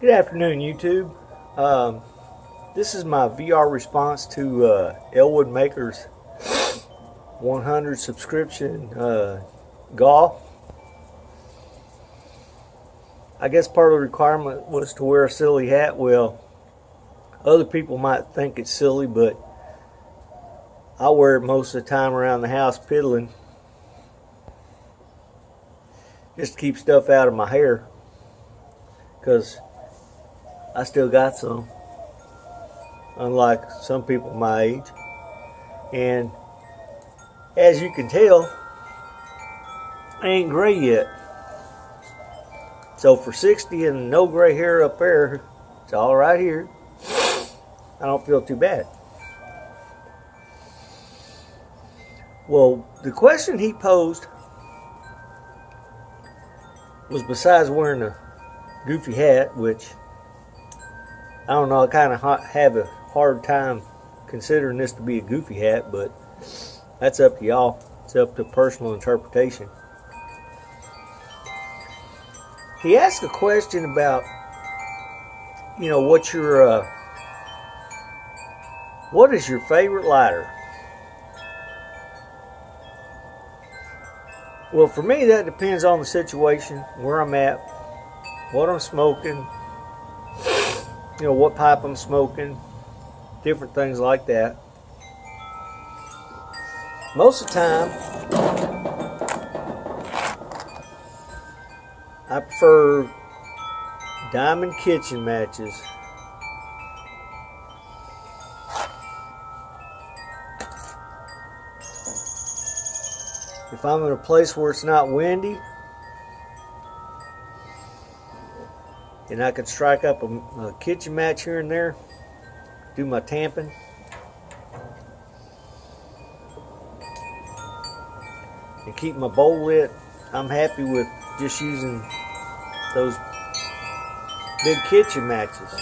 Good afternoon, YouTube. This is my VR response to Elwood Makers 100 subscription GAW. I guess part of the requirement was to wear a silly hat. Well, other people might think it's silly, but I wear it most of the time around the house piddling, just to keep stuff out of my hair, because I still got some, unlike some people my age. And as you can tell, I ain't gray yet. So for 60 and no gray hair up there, it's all right here. I don't feel too bad. Well, the question he posed was, besides wearing a goofy hat, which I don't know, I kind of have a hard time considering this to be a goofy hat, but that's up to y'all. It's up to personal interpretation. He asked a question about, what is your favorite lighter? Well, for me, that depends on the situation, where I'm at, what I'm smoking, what pipe I'm smoking, different things like that. Most of the time, I prefer diamond kitchen matches. If I'm in a place where it's not windy, and I can strike up a kitchen match here and there, do my tamping. And keep my bowl lit, I'm happy with just using those big kitchen matches.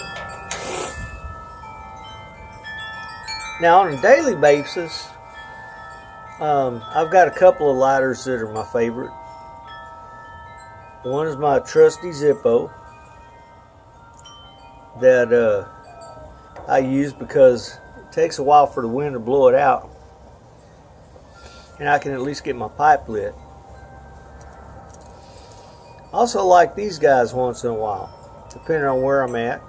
Now on a daily basis, I've got a couple of lighters that are my favorite. One is my trusty Zippo that I use because it takes a while for the wind to blow it out, and I can at least get my pipe lit. I also like these guys once in a while, depending on where I'm at.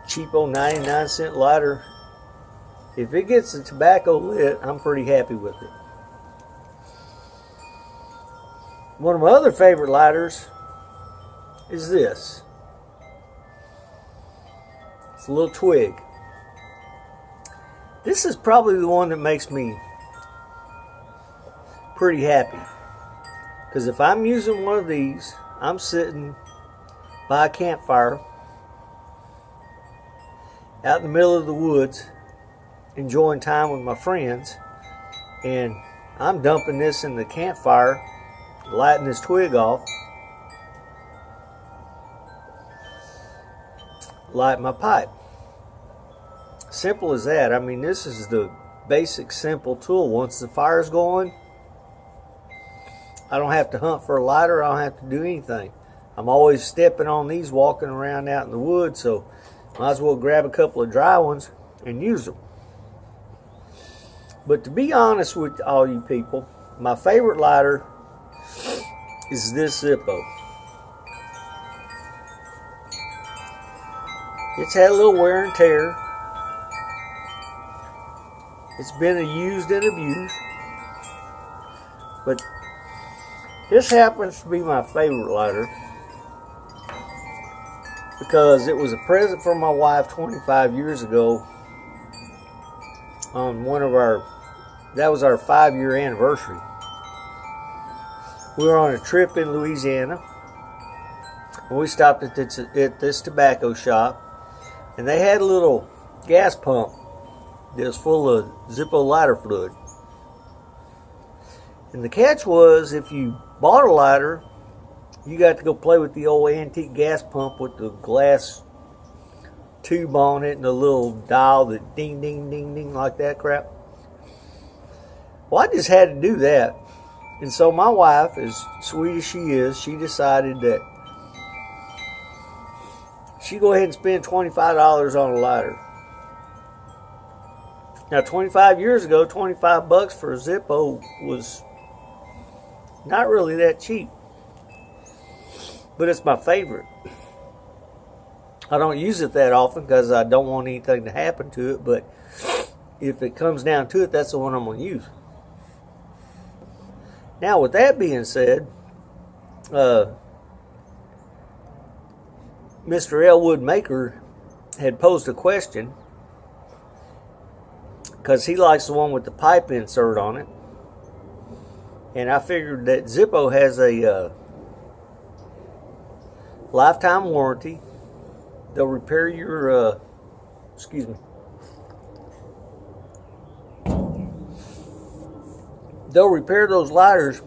Cheapo 99-cent lighter. If it gets the tobacco lit, I'm pretty happy with it. One of my other favorite lighters is this. It's a little twig. This is probably the one that makes me pretty happy, because if I'm using one of these, I'm sitting by a campfire out in the middle of the woods enjoying time with my friends, and I'm dumping this in the campfire, lighting this twig off, light my pipe. Simple as that. I mean, this is the basic simple tool. Once the fire's going, I don't have to hunt for a lighter. I don't have to do anything. I'm always stepping on these walking around out in the woods, so might as well grab a couple of dry ones and use them. But to be honest with all you people, my favorite lighter is this Zippo. It's had a little wear and tear. It's been used and abused. But this happens to be my favorite lighter because it was a present from my wife 25 years ago on that was our 5-year anniversary. We were on a trip in Louisiana, and we stopped at this tobacco shop, and they had a little gas pump that was full of Zippo lighter fluid. And the catch was, if you bought a lighter, you got to go play with the old antique gas pump with the glass tube on it and a little dial that ding, ding, ding, ding like that crap. Well, I just had to do that. And so my wife, as sweet as she is, she decided that she'd go ahead and spend $25 on a lighter. Now, 25 years ago, 25 bucks for a Zippo was not really that cheap. But it's my favorite. I don't use it that often because I don't want anything to happen to it, but if it comes down to it, that's the one I'm going to use. Now, with that being said, Mr. Elwood Maker had posed a question because he likes the one with the pipe insert on it. And I figured that Zippo has a lifetime warranty. They'll repair your, excuse me. They'll repair those lighters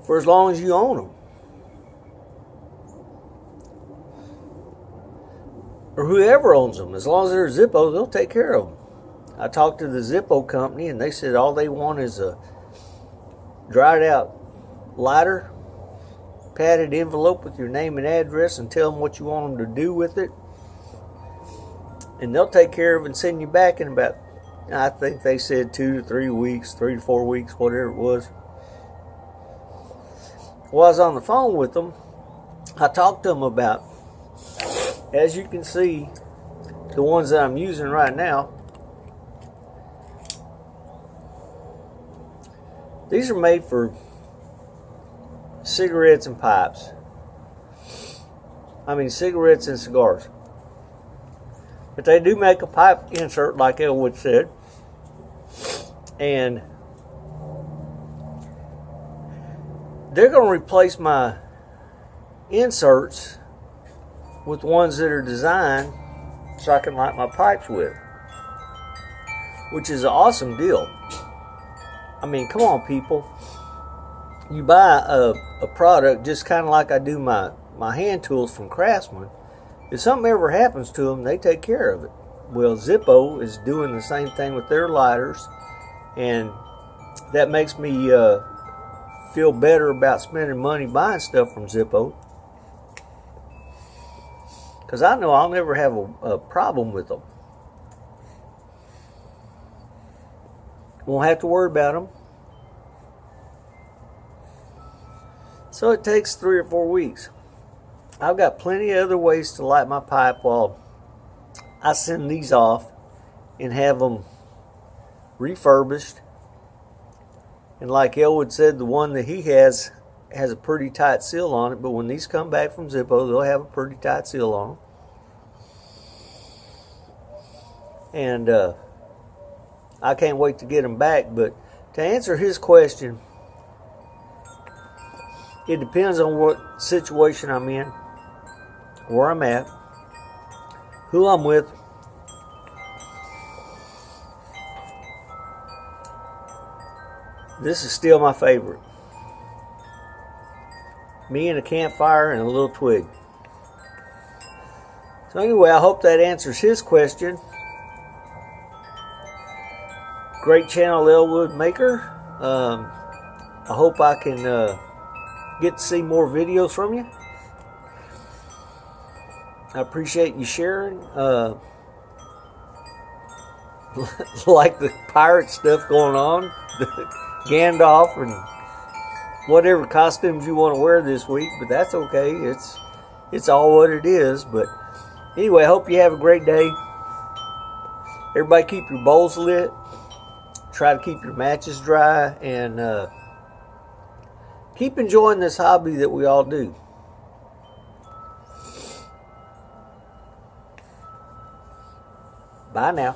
for as long as you own them. Or whoever owns them. As long as they're Zippo, they'll take care of them. I talked to the Zippo company and they said all they want is a dried out lighter, padded envelope with your name and address, and tell them what you want them to do with it. And they'll take care of it and send you back in about, I think they said 2 to 3 weeks, 3 to 4 weeks, whatever it was. While I was on the phone with them, I talked to them about, as you can see, the ones that I'm using right now. These are made for cigarettes and pipes. I mean cigarettes and cigars. But they do make a pipe insert like Elwood said. And they're going to replace my inserts with ones that are designed so I can light my pipes with. Which is an awesome deal. I mean, come on, people. You buy a product just kind of like I do my hand tools from Craftsman. If something ever happens to them, they take care of it. Well, Zippo is doing the same thing with their lighters, and that makes me feel better about spending money buying stuff from Zippo, because I know I'll never have a problem with them. Won't have to worry about them. So it takes 3 or 4 weeks. I've got plenty of other ways to light my pipe while I send these off and have them refurbished. And like Elwood said, the one that he has a pretty tight seal on it, but when these come back from Zippo, they'll have a pretty tight seal on them. And I can't wait to get them back. But to answer his question, it depends on what situation I'm in, where I'm at, who I'm with. This is still my favorite. Me and a campfire and a little twig. So anyway, I hope that answers his question. Great channel, Elwood Maker. I hope I can get to see more videos from you. I appreciate you sharing. Like the pirate stuff going on, Gandalf and whatever costumes you want to wear this week, but that's okay. It's all what it is. But anyway, I hope you have a great day. Everybody keep your bowls lit. Try to keep your matches dry, and keep enjoying this hobby that we all do. Bye now.